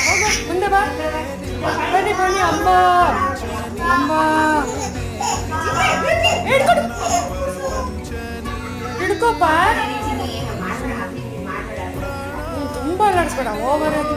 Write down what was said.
ಹೋಗು ಮುಂದೆ ಬಾ. ಬನ್ನಿ ಬನ್ನಿ ಅಮ್ಮ ಅಮ್ಮ ಹಿಡ್ಕೊಡು ಹಿಡ್ಕೋಪ್ಪ. ತುಂಬ ಅಲ್ಲಾಡಿಸ್ಬೇಡ ಓವರ್ ಆಗಿ.